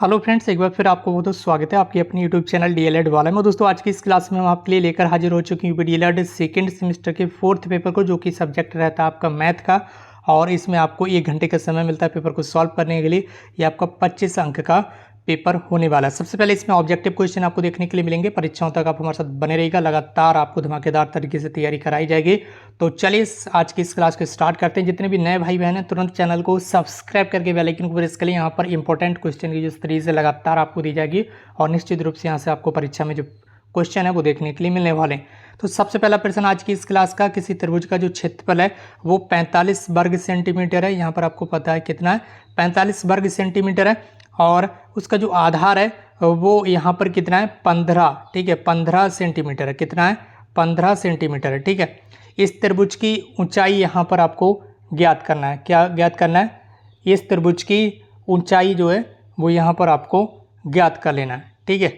Hello friends, एक बार फिर आपको बहुत बहुत स्वागत है आपकी अपनी यूट्यूब चैनल डीएलएड वाला में। दोस्तों आज की इस क्लास में हम आपके लिए लेकर हाजिर हो चुकी हूँ डीएलएड सेकंड सेमेस्टर के 4th पेपर को, जो कि सब्जेक्ट रहता है आपका मैथ का। और इसमें आपको 1 घंटे का समय मिलता है पेपर को सॉल्व करने के लिए। ये आपका 25 अंक का पेपर होने वाला है। सबसे पहले इसमें ऑब्जेक्टिव क्वेश्चन आपको देखने के लिए मिलेंगे। परीक्षाओं तक आप हमारे साथ बने रहिएगा, लगातार आपको धमाकेदार तरीके से तैयारी कराई जाएगी। तो चलिए आज की इस क्लास को स्टार्ट करते हैं। जितने भी नए भाई बहन हैं तुरंत चैनल को सब्सक्राइब करके बेल आइकन को प्रेस करें। यहाँ पर इंपॉर्टेंट क्वेश्चन की जो सीरीज है लगातार आपको दी जाएगी और निश्चित रूप से यहाँ से आपको परीक्षा में जो क्वेश्चन है वो देखने के लिए मिलने वाले हैं। तो सबसे पहला प्रश्न आज की इस क्लास का, किसी त्रिभुज का जो क्षेत्रफल है वो 45 वर्ग सेंटीमीटर है। यहाँ पर आपको पता है कितना है, 45 वर्ग सेंटीमीटर है। और उसका जो आधार है वो यहाँ पर कितना है, 15। ठीक है, 15 सेंटीमीटर है। कितना है, 15 सेंटीमीटर है। ठीक है, इस त्रिभुज की ऊंचाई यहाँ पर आपको ज्ञात करना है। क्या ज्ञात करना है, इस त्रिभुज की ऊंचाई जो है वो यहाँ पर आपको ज्ञात कर लेना है। ठीक है,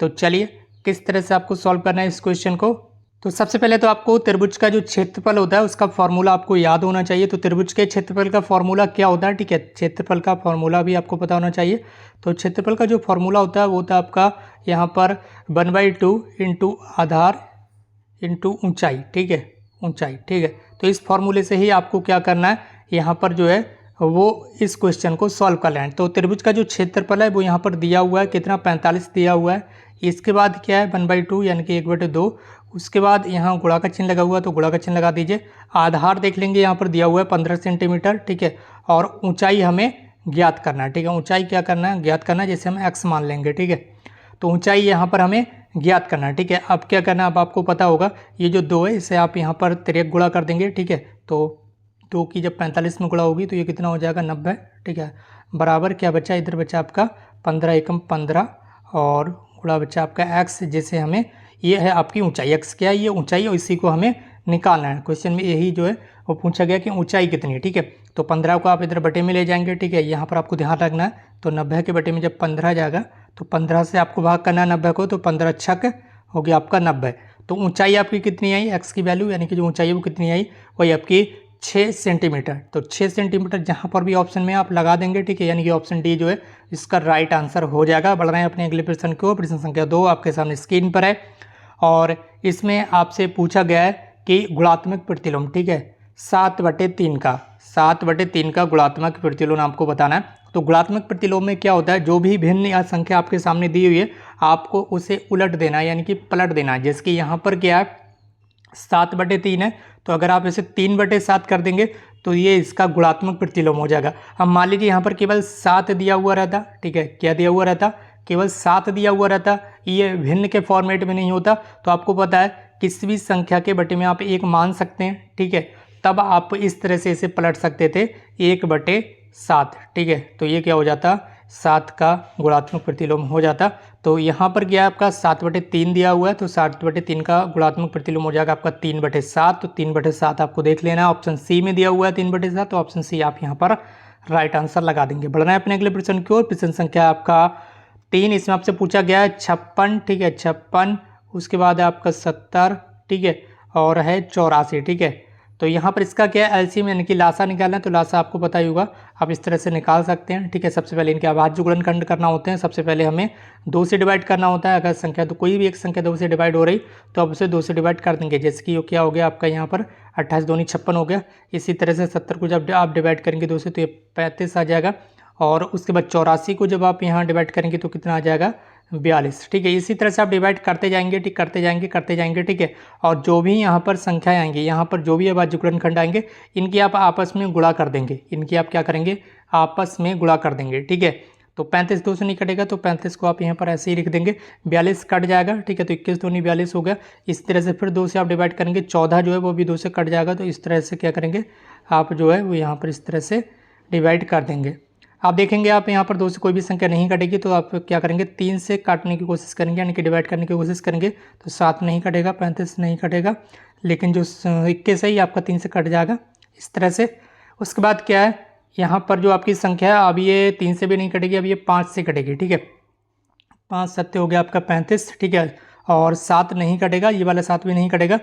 तो चलिए किस तरह से आपको सॉल्व करना है इस क्वेश्चन को। तो सबसे पहले तो आपको त्रिभुज का जो क्षेत्रफल होता है उसका फॉर्मूला आपको याद होना चाहिए। तो त्रिभुज के क्षेत्रफल का फॉर्मूला क्या होता है, ठीक है, क्षेत्रफल का फॉर्मूला भी आपको पता होना चाहिए। तो क्षेत्रफल का जो फॉर्मूला होता है वो होता है आपका यहाँ पर 1/2 इंटू आधार इंटू ऊंचाई। ठीक है, ऊंचाई। ठीक है, तो इस फॉर्मूले से ही आपको क्या करना है, यहाँ पर जो है वो इस क्वेश्चन को सॉल्व कर लेना है। तो त्रिभुज का जो क्षेत्रफल है वो यहाँ पर दिया हुआ है, कितना, 45 दिया हुआ है। इसके बाद क्या है, 1/2 यानी कि 1/2। उसके बाद यहाँ गुणा का चिन्ह लगा हुआ है तो गुणा का चिन्ह लगा दीजिए। आधार देख लेंगे, यहाँ पर दिया हुआ है 15 सेंटीमीटर। ठीक है, और ऊंचाई हमें ज्ञात करना है। ठीक है, ऊंचाई क्या करना है, ज्ञात करना है, जैसे हम x मान लेंगे। ठीक है, तो ऊंचाई यहाँ पर हमें ज्ञात करना है। ठीक है, अब क्या करना है, अब आपको पता होगा ये जो 2 है इसे आप यहाँ पर तिरक गुणा कर देंगे। ठीक है, तो 2 की जब 45 में गुणा होगी तो ये कितना हो जाएगा, 90। ठीक है, बराबर क्या बचा, इधर बचा आपका 15 एकम 15 और गुणा बचा आपका x, जैसे हमें ये है आपकी ऊंचाई। x क्या है, ये ऊंचाई है, इसी को हमें निकालना है। क्वेश्चन में यही जो है वो पूछा गया कि ऊंचाई कितनी है। ठीक है, तो 15 को आप इधर बटे में ले जाएंगे। ठीक है, यहाँ पर आपको ध्यान रखना है, तो 90 के बटे में जब 15 जाएगा तो 15 से आपको भाग करना है 90 को, तो 15 छक हो गया आपका 90। तो ऊंचाई आपकी कितनी आई, x की वैल्यू यानी कि जो ऊंचाई है वो कितनी आई, वही आपकी 6 सेंटीमीटर। तो 6 सेंटीमीटर जहाँ पर भी ऑप्शन में आप लगा देंगे। ठीक है, यानी कि ऑप्शन डी जो है इसका राइट आंसर हो जाएगा। बढ़ रहे हैं अपने अगले प्रश्न को। प्रश्न संख्या 2 आपके सामने स्क्रीन पर है और इसमें आपसे पूछा गया है कि गुणात्मक प्रतिलोम। ठीक है, 7/3 का 7/3 का गुणात्मक प्रतिलोम आपको बताना है। तो गुणात्मक प्रतिलोम में क्या होता है, जो भी भिन्न या संख्या आपके सामने दी हुई है आपको उसे उलट देना है, यानी कि पलट देना है। जैसे कि यहाँ पर क्या है, 7/3 है, तो अगर आप इसे 3/7 कर देंगे तो ये इसका गुणात्मक प्रतिलोम हो जाएगा। अब मान लीजिए यहाँ पर केवल 7 दिया हुआ रहता। ठीक है, क्या दिया हुआ रहता, केवल 7 दिया हुआ रहता, ये भिन्न के फॉर्मेट में नहीं होता। तो आपको पता है किसी भी संख्या के बटे में आप 1 मान सकते हैं। ठीक है, तब आप इस तरह से इसे पलट सकते थे, 1/7। ठीक है, तो ये क्या हो जाता, 7 का गुणात्मक प्रतिलोम हो जाता। तो यहाँ पर क्या है आपका 7/3 दिया हुआ है, तो 7/3 का गुणात्मक प्रतिलोम हो जाएगा आपका 3/7। तो 3/7 आपको देख लेना है। ऑप्शन सी में दिया हुआ है 3/7, तो ऑप्शन सी आप यहाँ पर राइट आंसर लगा देंगे। बढ़ना है अपने अगले प्रश्न की ओर। प्रश्न संख्या आपका 3, इसमें आपसे पूछा गया है 56। ठीक है, 56, उसके बाद है आपका 70। ठीक है, और है 84। ठीक है, तो यहाँ पर इसका क्या है, एलसीएम यानी कि लासा निकालना है। तो लासा आपको पता ही होगा, आप इस तरह से निकाल सकते हैं। ठीक है, सबसे पहले इनके अभाज्य गुणनखंड करना होते हैं। सबसे पहले हमें 2 से डिवाइड करना होता है। अगर संख्या तो कोई भी एक संख्या 2 से डिवाइड हो रही तो आप उसे 2 से डिवाइड कर देंगे। जैसे कि ये क्या हो गया आपका यहाँ पर 28 दूनी 56 हो गया। इसी तरह से 70 को जब आप डिवाइड करेंगे 2 से तो ये 35 आ जाएगा। और उसके बाद 84 को जब आप यहाँ डिवाइड करेंगे तो कितना आ जाएगा, 42। ठीक है, इसी तरह से आप डिवाइड करते जाएंगे। ठीक, करते जाएंगे। ठीक है, और जो भी यहाँ पर संख्याएं आएंगी, यहाँ पर जो भी अभाज्य गुणनखंड आएंगे इनकी आप आपस में गुणा कर देंगे। इनकी आप क्या करेंगे, आपस में गुणा कर देंगे। ठीक है, तो 35 2 से नहीं कटेगा तो 35 को आप यहाँ पर ऐसे ही लिख देंगे। 42 कट जाएगा। ठीक है, तो 21 दूनी 42 हो गया। इस तरह से फिर 2 से आप डिवाइड करेंगे, 14 जो है वो भी 2 से कट जाएगा। तो इस तरह से क्या करेंगे, आप जो है वो यहाँ पर इस तरह से डिवाइड कर देंगे। आप देखेंगे आप यहाँ पर 2 से कोई भी संख्या नहीं कटेगी तो आप क्या करेंगे, 3 से काटने की कोशिश करेंगे, यानी कि डिवाइड करने की कोशिश करेंगे। तो 7 नहीं कटेगा, 35 नहीं कटेगा, लेकिन जो 21 है ये आपका 3 से कट जाएगा इस तरह से। उसके बाद क्या है, यहाँ पर जो आपकी संख्या है अब ये 3 से भी नहीं कटेगी, अब ये 5 से कटेगी। ठीक है, 5 7 हो गया आपका 35। ठीक है, और 7 नहीं कटेगा, ये वाला 7 भी नहीं कटेगा।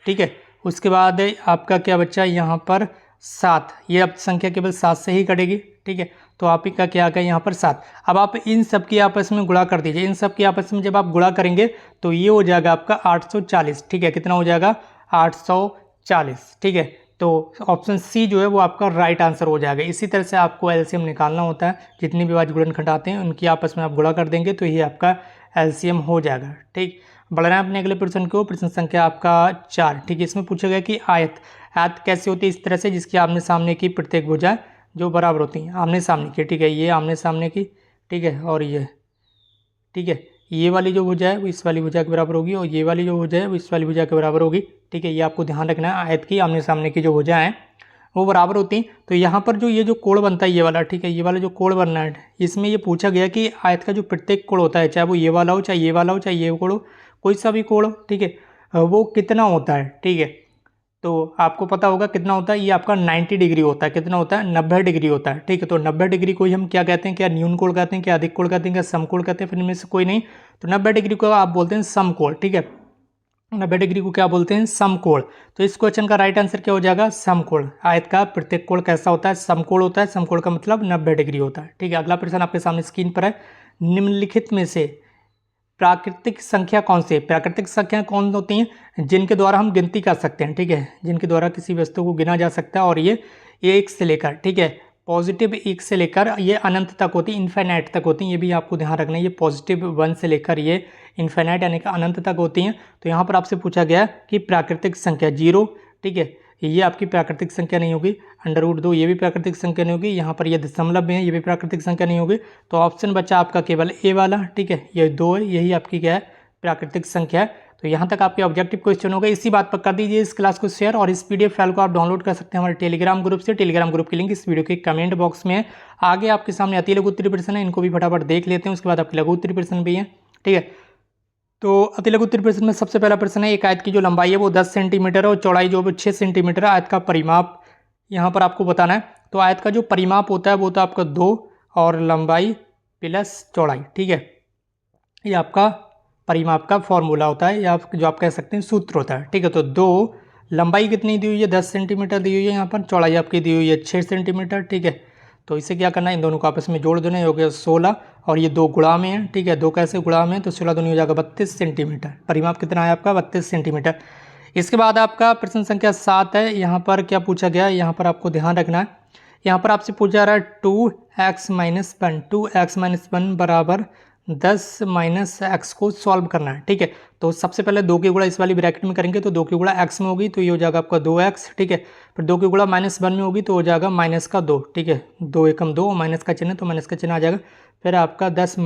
ठीक है, उसके बाद आपका क्या बच्चा यहाँ पर 7, ये अब संख्या केवल 7 से ही कटेगी। ठीक है, तो आपका क्या आ गया यहाँ पर 7। अब आप इन सब की आपस में गुणा कर दीजिए। इन सब की आपस में जब आप गुणा करेंगे तो ये हो जाएगा आपका 840, ठीक है। कितना हो जाएगा? 840, ठीक है। तो ऑप्शन सी जो है वो आपका राइट आंसर हो जाएगा। इसी तरह से आपको एलसीएम निकालना होता है। जितनी भी अभाज्य गुणनखंड आते हैं उनकी आपस में आप गुणा कर देंगे तो ये आपका एलसीएम हो जाएगा, ठीक। बढ़ रहे हैं अपने अगले प्रश्न को। प्रश्न संख्या आपका 4, ठीक है। इसमें पूछा गया कि आयत कैसे होती है? इस तरह से जिसकी आमने सामने की प्रत्येक भुजा जो बराबर होती हैं, आमने सामने की, ठीक है। ये आमने सामने की, ठीक है, और ये, ठीक है। ये वाली जो भुजा है वो इस वाली भुजा के बराबर होगी और ये वाली जो भुजा है वो इस वाली भुजा के बराबर होगी, ठीक है। ये आपको ध्यान रखना है। आयत की आमने सामने की जो भुजा हैं वो बराबर होती हैं। तो यहाँ पर जो ये जो कोण बनता है ये वाला, ठीक है, ये वाला जो कोण बनना है, इसमें ये पूछा गया कि आयत का जो प्रत्येक कोण होता है, चाहे वो ये वाला हो, चाहे ये वाला हो, चाहे ये कोण हो, कोई सा भी कोण हो, ठीक है, वो कितना होता है, ठीक है। तो आपको पता होगा कितना होता है। ये आपका 90 डिग्री होता है। कितना होता है? 90 डिग्री होता है, ठीक है। तो 90 डिग्री को ही हम क्या कहते हैं? क्या न्यून कोण कहते हैं, क्या अधिक कोण कहते हैं, क्या समकोण कहते हैं? फिर इनमें से कोई नहीं। तो 90 डिग्री को आप बोलते हैं समकोण, ठीक है। 90 डिग्री को क्या बोलते हैं? समकोण। तो इस क्वेश्चन का राइट आंसर क्या हो जाएगा? समकोण। आयत का प्रत्येक कोण कैसा होता है? समकोण होता है। समकोण का मतलब 90 डिग्री होता है, ठीक है। अगला प्रश्न आपके सामने स्क्रीन पर है। निम्नलिखित में से प्राकृतिक संख्या कौन सी है? प्राकृतिक संख्या कौन होती हैं? जिनके द्वारा हम गिनती कर सकते हैं, ठीक है, जिनके द्वारा किसी वस्तु को गिना जा सकता है। और ये 1 से लेकर, ठीक है, पॉजिटिव 1 से लेकर ये अनंत तक होती है, इन्फिनाइट तक होती हैं। ये भी आपको ध्यान रखना है। ये पॉजिटिव 1 से लेकर ये इन्फिनाइट यानी कि अनंत तक होती हैं। तो यहाँ पर आपसे पूछा गया कि प्राकृतिक संख्या 0, ठीक है, ये आपकी प्राकृतिक संख्या नहीं होगी। √2 ये भी प्राकृतिक संख्या नहीं होगी। यहाँ पर ये दशमलव में है, ये भी प्राकृतिक संख्या नहीं होगी। तो ऑप्शन बचा आपका केवल ए वाला, ठीक है, ये 2 है, यही आपकी क्या है? प्राकृतिक संख्या है। तो यहाँ तक आपके ऑब्जेक्टिव क्वेश्चन हो गए। इसी बात पर कर दीजिए इस क्लास को शेयर और इस पीडीएफ फाइल को आप डाउनलोड कर सकते हैं हमारे टेलीग्राम ग्रुप से। टेलीग्राम ग्रुप की लिंक इस वीडियो के कमेंट बॉक्स में है। आगे आपके सामने अति लघु उत्तरीय प्रश्न है, इनको भी फटाफट देख लेते हैं। उसके बाद आपके लघु उत्तरीय प्रश्न भी हैं, ठीक है। तो अति लघु उत्तरीय प्रश्न में सबसे पहला प्रश्न है, एक आयत की जो लंबाई है वो 10 सेंटीमीटर है और चौड़ाई जो 6 सेंटीमीटर है। आयत का परिमाप यहाँ पर आपको बताना है। तो आयत का जो परिमाप होता है वो तो आपका 2 और लंबाई प्लस चौड़ाई, ठीक है, ये आपका परिमाप का फॉर्मूला होता है या जो आप कह सकते हैं सूत्र होता है, ठीक है। तो 2 लंबाई कितनी दी हुई है? 10 सेंटीमीटर दी हुई है। यहाँ पर चौड़ाई आपकी दी हुई है 6 सेंटीमीटर, ठीक है। तो इसे क्या करना है? इन दोनों को आपस में जोड़ देना है। हो गया 16 और ये 2 गुणा में है, ठीक है। 2 कैसे गुणा में? तो 16 दूनी हो जाएगा 32 सेंटीमीटर। परिमाप कितना है आपका? 32 सेंटीमीटर। इसके बाद आपका प्रश्न संख्या 7 है। यहाँ पर क्या पूछा गया है? यहाँ पर आपको ध्यान रखना है। यहाँ पर आपसे पूछा जा रहा है 2x - 1, 2x - 1 बराबर 10 - x को सॉल्व करना है, ठीक है। तो सबसे पहले 2 की गुणा इस वाली ब्रैकेट में करेंगे तो 2 की गुणा x में होगी तो ये हो जाएगा आपका 2x, ठीक है। फिर 2 की गुणा -1 में होगी तो हो जाएगा -2, ठीक है। 2 एकम 2, माइनस का चिन्ह तो माइनस का चिन्ह आ जाएगा। फिर आपका 10 -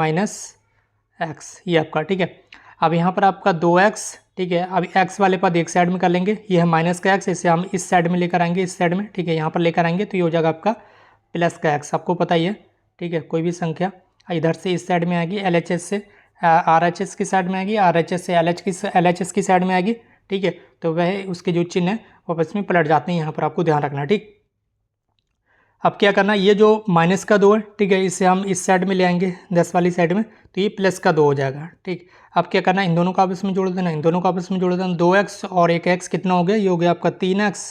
x ये आपका, ठीक है। अब यहाँ पर आपका 2x, ठीक है। अब x वाले पद एक साइड में कर लेंगे। ये है माइनस का x, इसे हम इस साइड में लेकर आएंगे, इस साइड में, ठीक है। यहाँ पर लेकर आएंगे तो ये हो जाएगा आपका प्लस का x, आपको पता ही है, ठीक है। कोई भी संख्या इधर से इस साइड में आएगी, LHS से RHS की साइड में आएगी, RHS से LHS की साइड में आएगी, ठीक है। तो वह उसके जो चिन्ह है वो आपस में पलट जाते हैं। यहाँ पर आपको ध्यान रखना, ठीक। अब क्या करना है? ये जो -2 है, ठीक है, इसे हम इस साइड में ले आएंगे 10 वाली साइड में तो ये +2 हो जाएगा, ठीक। अब क्या करना है? इन दोनों को आपस में जोड़ देना, इन दोनों को आपस में जोड़ देना। 2x और 1x कितना हो गया? ये हो गया आपका 3x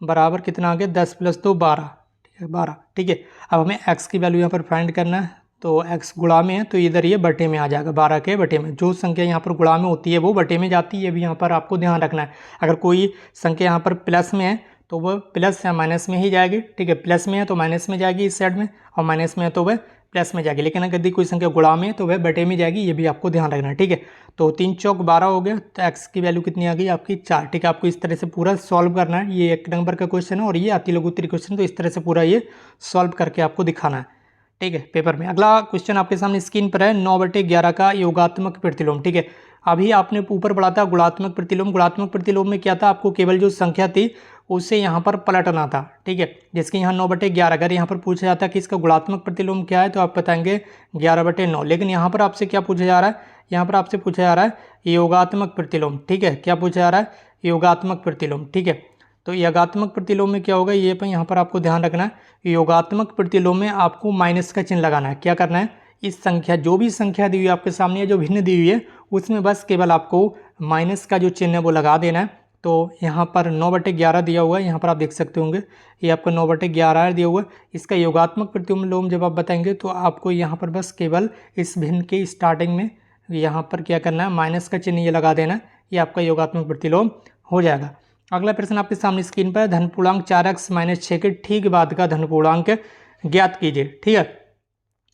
बराबर कितना आ गया? 10 + 2 12, ठीक है, 12, ठीक है। अब हमें x की वैल्यू यहाँ पर फाइंड करना है। तो x गुणा में है तो इधर ये बटे में आ जाएगा, 12 के बटे में। जो संख्या यहाँ पर गुणा में होती है वो बटे में जाती है, ये भी यहाँ पर आपको ध्यान रखना है। अगर कोई संख्या यहाँ पर प्लस में है तो वह प्लस या माइनस में ही जाएगी, ठीक है। प्लस में है तो माइनस में जाएगी इस साइड में, और माइनस में है तो वह प्लस में जाएगी। लेकिन अगर यदि कोई संख्या गुणा में है तो वह बटे में जाएगी, ये भी आपको ध्यान रखना है, ठीक है। तो 3 चौक 12 हो गया तो x की वैल्यू कितनी आ गई आपकी? 4, ठीक है। आपको इस तरह से पूरा सॉल्व करना है। ये 1 नंबर का क्वेश्चन है और ये अति लघु उत्तरीय क्वेश्चन, तो इस तरह से पूरा ये सॉल्व करके आपको दिखाना है, ठीक है, पेपर में। अगला क्वेश्चन आपके सामने स्क्रीन पर है, 9/11 का योगात्मक प्रतिलोम, ठीक है। अभी आपने ऊपर पढ़ा था गुणात्मक प्रतिलोम। गुणात्मक प्रतिलोम में क्या था? आपको केवल जो संख्या थी उसे यहाँ पर पलटना था, ठीक है। जिसके यहाँ 9/11, अगर यहाँ पर पूछा जाता है कि इसका गुणात्मक प्रतिलोम क्या है तो आप बताएंगे 11/9। लेकिन यहाँ पर आपसे क्या पूछा जा रहा है? यहाँ पर आपसे पूछा जा रहा है योगात्मक प्रतिलोम, ठीक है। क्या पूछा जा रहा है? योगात्मक प्रतिलोम, ठीक है। तो योगात्मक प्रतिलोम में क्या होगा? ये पर यहाँ पर आपको ध्यान रखना है। योगात्मक प्रतिलोम में आपको माइनस का चिन्ह लगाना है। क्या करना है? इस संख्या, जो भी संख्या दी हुई है आपके सामने, जो भिन्न दी हुई है उसमें बस केवल आपको माइनस का जो चिन्ह है वो लगा देना है। तो यहाँ पर 9/11 दिया हुआ है, यहाँ पर आप देख सकते होंगे ये आपका 9/11 दिया हुआ है। इसका योगात्मक प्रतिलोम जब आप बताएंगे तो आपको यहाँ पर बस केवल इस भिन्न के स्टार्टिंग में यहाँ पर क्या करना है, माइनस का चिन्ह ये लगा देना, ये आपका योगात्मक प्रतिलोम हो जाएगा। अगला प्रश्न आपके सामने स्क्रीन पर, धनपूर्णांक 4x - 6 के ठीक बाद का धनपूर्णांक ज्ञात कीजिए। ठीक है,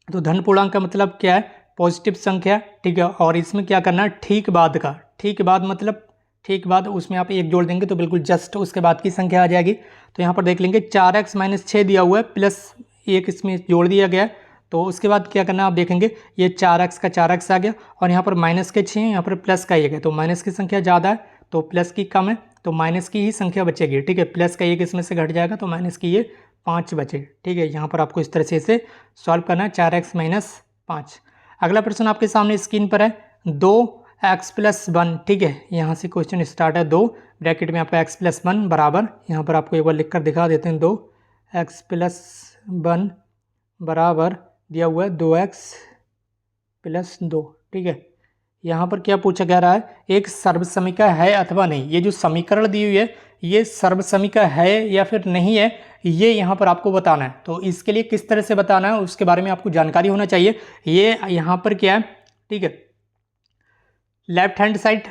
तो धनपूर्णांक का मतलब क्या है, पॉजिटिव संख्या। ठीक है, और इसमें क्या करना है, ठीक बाद का, ठीक बाद मतलब ठीक बाद, उसमें आप एक जोड़ देंगे तो बिल्कुल जस्ट उसके बाद की संख्या आ जाएगी। तो यहाँ पर देख लेंगे 4x - 6 दिया हुआ है, प्लस एक इसमें जोड़ दिया गया है। तो उसके बाद क्या करना है, आप देखेंगे ये 4x का 4x आ गया, और यहाँ पर माइनस के 6 हैं, यहाँ पर प्लस का 1 है। तो माइनस की संख्या ज़्यादा है तो प्लस की कम है, तो माइनस की ही संख्या बचेगी। ठीक है, प्लस का 1 इसमें से घट जाएगा तो माइनस की ये 5 बचे। ठीक है, यहाँ पर आपको इस तरह से इसे सॉल्व करना है, 4x - 5। अगला प्रश्न आपके सामने स्क्रीन पर है, 2x + 1। ठीक है, यहाँ से क्वेश्चन स्टार्ट है, 2 ब्रैकेट में आपका x + 1 बराबर, यहाँ पर आपको एक बार लिख कर दिखा देते हैं, 2x + 1 बराबर दिया हुआ है 2x + 2। ठीक है, यहाँ पर क्या पूछा जा रहा है, एक सर्वसमीका है अथवा नहीं। ये जो समीकरण दी हुई है ये सर्वसमीका है या फिर नहीं है, ये यहाँ पर आपको बताना है। तो इसके लिए किस तरह से बताना है उसके बारे में आपको जानकारी होना चाहिए। ये यहाँ पर क्या है, ठीक है, लेफ्ट हैंड साइड,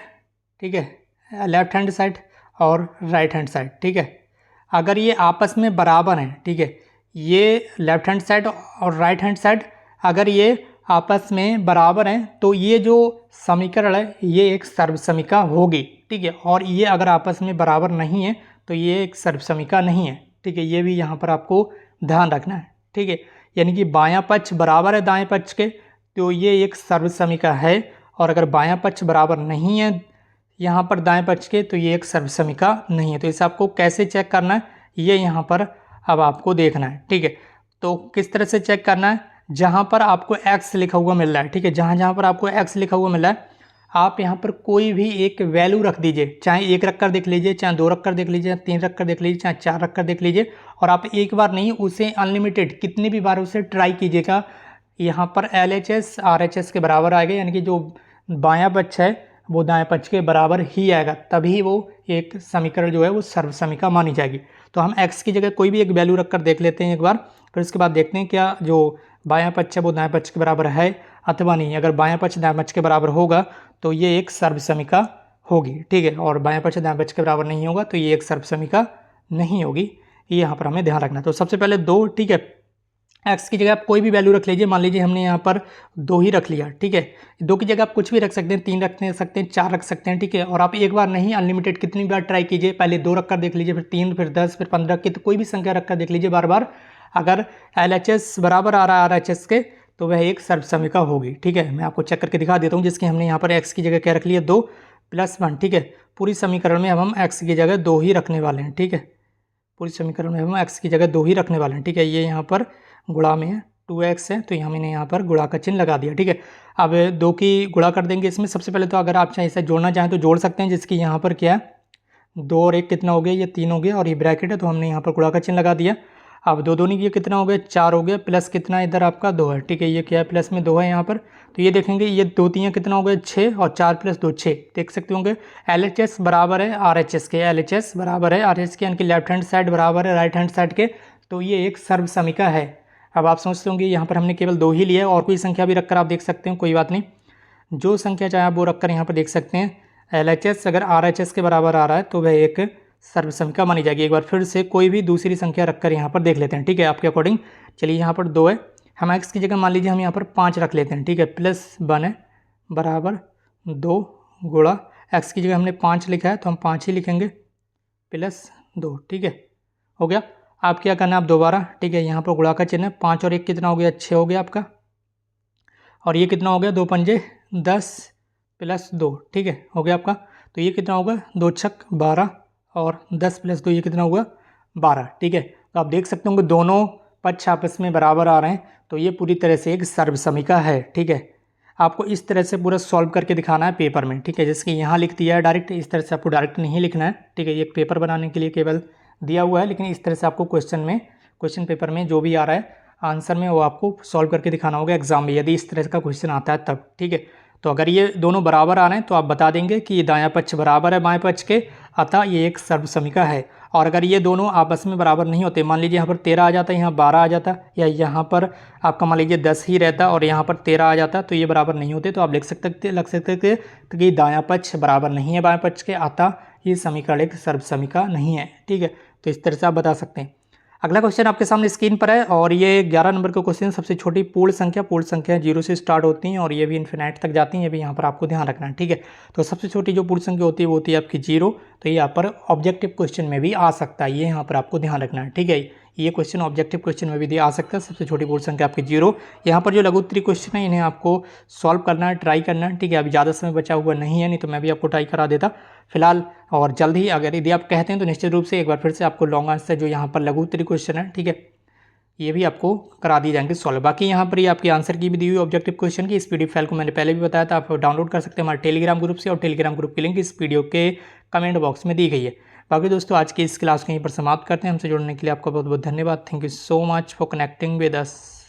ठीक है, लेफ्ट हैंड साइड और राइट हैंड साइड। ठीक है, अगर ये आपस में बराबर हैं, ठीक है, ये लेफ्ट हैंड साइड और राइट हैंड साइड अगर ये आपस में बराबर हैं तो ये जो समीकरण है ये एक सर्वसमीका होगी। ठीक है, और ये अगर आपस में बराबर नहीं है तो ये एक सर्वसमीका नहीं है। ठीक है, ये भी यहाँ पर आपको ध्यान रखना है। ठीक है, यानी कि बायां पक्ष बराबर है दाएं पक्ष के तो ये एक सर्वसमीका है, और अगर बायां पक्ष बराबर नहीं है यहाँ पर दाएं पक्ष के तो ये एक सर्वसमीका नहीं है। तो इसे आपको कैसे चेक करना है ये यहाँ पर अब आपको देखना है। ठीक है, तो किस तरह से चेक करना है, जहाँ पर आपको x लिखा हुआ मिल रहा है, ठीक है, जहाँ पर आपको x लिखा हुआ मिल रहा है आप यहाँ पर कोई भी एक वैल्यू रख दीजिए, चाहे 1 रख कर देख लीजिए, चाहे 2 रख कर देख लीजिए, 3 रख कर देख लीजिए, चाहे 4 रख कर देख लीजिए, और आप एक बार नहीं उसे अनलिमिटेड कितने भी बार उसे ट्राई कीजिएगा। यहाँ पर LHS RHS के बराबर आएगा, यानी कि जो बायां पक्ष है वो दाएं पक्ष के बराबर ही आएगा, तभी वो एक समीकरण जो है वो सर्वसमीका मानी जाएगी। तो हम x की जगह कोई भी एक वैल्यू रखकर देख लेते हैं एक बार, फिर उसके बाद देखते हैं क्या जो बायां पक्ष है वो दाएं पक्ष के बराबर है अथवा नहीं। अगर बायां पक्ष दाएं पक्ष के बराबर होगा तो ये एक सर्वसमीका होगी। ठीक है, और बायां पक्ष दाएं पक्ष के बराबर नहीं होगा तो ये एक सर्वसमीका नहीं होगी। ये यहाँ पर हमें ध्यान रखना है। तो सबसे पहले 2, ठीक है, x की जगह आप कोई भी वैल्यू रख लीजिए, मान लीजिए हमने यहाँ पर 2 ही रख लिया। ठीक है, 2 की जगह आप कुछ भी रख सकते हैं, 3 रख सकते हैं, 4 रख सकते हैं। ठीक है, और आप एक बार नहीं अनलिमिटेड कितनी बार ट्राई कीजिए, पहले 2 रख कर देख लीजिए, फिर 3, फिर 10, फिर 15 की, तो कोई भी संख्या रख कर देख लीजिए बार बार। अगर LHS बराबर आ रहा है RHS के तो वह एक सर्वसमीका होगी। ठीक है, मैं आपको चेक करके दिखा देता हूँ, जिसकी हमने यहाँ पर x की जगह क्या रख लिया, 2 + 1। ठीक है, पूरी समीकरण में अब हम x की जगह 2 ही रखने वाले हैं। ठीक है, पूरी समीकरण में हम x की जगह 2 ही रखने वाले हैं। ठीक है, ये यहाँ पर गुणा में है, 2x है तो हमने यहाँ पर गुणा का चिन्ह लगा दिया। ठीक है, अब 2 की गुणा कर देंगे इसमें। सबसे पहले तो अगर आप चाहे इसे जोड़ना चाहें तो जोड़ सकते हैं, जिसकी यहाँ पर क्या है, 2 और 1 कितना हो गया, ये 3 हो गया, और ये ब्रैकेट है तो हमने यहाँ पर गुणा का चिन्ह लगा दिया। अब 2 दूनी ये कितना हो गया, 4 हो गया, प्लस कितना इधर आपका 2 है। ठीक है, ये क्या है, प्लस में 2 है यहाँ पर, तो ये देखेंगे ये 2 3 कितना हो गया, 6, और 4 + 2 6। देख सकते होंगे LHS बराबर है RHS के, LHS बराबर है RHS के, यानी कि लेफ्ट हैंड साइड बराबर है राइट हैंड साइड के, तो ये एक सर्वसमीका है। अब आप सोचते होंगे यहाँ पर हमने केवल 2 ही लिया है, और कोई संख्या भी रखकर आप देख सकते हैं, कोई बात नहीं, जो संख्या चाहे आप वो रखकर यहाँ पर देख सकते हैं। LHS अगर RHS के बराबर आ रहा है तो वह एक सर्वसमीका मानी जाएगी। एक बार फिर से कोई भी दूसरी संख्या रखकर यहाँ पर देख लेते हैं। ठीक है, आपके अकॉर्डिंग। चलिए, यहाँ पर 2 है, हम x की जगह मान लीजिए हम यहाँ पर 5 रख लेते हैं। ठीक है, +1 है बराबर 2 गुणा, x की जगह हमने 5 लिखा है तो हम 5 ही लिखेंगे, +2। ठीक है, हो गया। आप क्या करना है, आप दोबारा, ठीक है, यहाँ पर गुणा का चिन्ह है, 5 और 1 कितना हो गया, 6 हो गया आपका, और ये कितना हो गया, 2 पंजे 10 + 2। ठीक है, हो गया आपका। तो ये कितना होगा, 2 छक 12, और 10 + 2 ये कितना हुआ, 12। ठीक है, तो आप देख सकते होंगे दोनों पक्ष आपस में बराबर आ रहे हैं, तो ये पूरी तरह से एक सर्वसमीका है। ठीक है, आपको इस तरह से पूरा सॉल्व करके दिखाना है पेपर में। ठीक है, जैसे कि यहाँ लिख दिया है डायरेक्ट, इस तरह से आपको डायरेक्ट नहीं लिखना है। ठीक है, ये पेपर बनाने के लिए केवल दिया हुआ है, लेकिन इस तरह से आपको क्वेश्चन पेपर में जो भी आ रहा है आंसर में वो आपको सॉल्व करके दिखाना होगा एग्जाम में, यदि इस तरह का क्वेश्चन आता है तब। ठीक है, तो अगर ये दोनों बराबर आ रहे हैं तो आप बता देंगे कि ये दायां पक्ष बराबर है बाएं पक्ष के, अतः ये एक सर्वसमिका है। और अगर ये दोनों आपस में बराबर नहीं होते, मान लीजिए यहाँ पर 13 आ जाता, यहाँ 12 आ जाता, या यहाँ पर आपका मान लीजिए 10 ही रहता और यहाँ पर 13 आ जाता, तो ये बराबर नहीं होते, तो आप लग सकते थे कि दायां पक्ष बराबर नहीं है बाएं पक्ष के, अतः ये समीकरण एक सर्वसमिका नहीं है। ठीक है, तो इस तरह से आप बता सकते हैं। अगला क्वेश्चन आपके सामने स्क्रीन पर है और ये 11 नंबर का क्वेश्चन। सबसे छोटी पूर्ण संख्या 0 से स्टार्ट होती हैं और ये भी इन्फिनाइट तक जाती हैं, ये भी यहाँ पर आपको ध्यान रखना है। ठीक है, तो सबसे छोटी जो पूर्ण संख्या होती है वो होती है आपकी 0। तो ये यहाँ पर ऑब्जेक्टिव क्वेश्चन में भी आ सकता है, ये यहाँ पर आपको ध्यान रखना है। ठीक है, ये क्वेश्चन ऑब्जेक्टिव क्वेश्चन में भी आ सकता है। सबसे छोटी पूर्ण संख्या आपकी 0। यहाँ पर जो लघु उत्तरीय क्वेश्चन है इन्हें आपको सॉल्व करना है, ट्राई करना है। ठीक है, अभी ज़्यादा समय बचा हुआ नहीं है, नहीं तो मैं भी आपको ट्राई करा देता फिलहाल। और जल्द ही अगर यदि आप कहते हैं तो निश्चित रूप से एक बार फिर से आपको लॉन्ग आंसर जो यहाँ पर लघु उत्तरीय क्वेश्चन है, ठीक है, ये भी आपको करा दिए जाएंगे सॉल्व। बाकी यहाँ पर ये आपकी आंसर की भी दी हुई ऑब्जेक्टिव क्वेश्चन की इस पीडीएफ फाइल को मैंने पहले भी बताया था, आप डाउनलोड कर सकते हैं हमारे टेलीग्राम ग्रुप से, और टेलीग्राम ग्रुप की लिंक इस वीडियो के कमेंट बॉक्स में दी गई है। बाकी दोस्तों आज की इस क्लास को यहीं पर समाप्त करते हैं। हमसे जुड़ने के लिए आपका बहुत बहुत धन्यवाद। Thank you so much for connecting with us.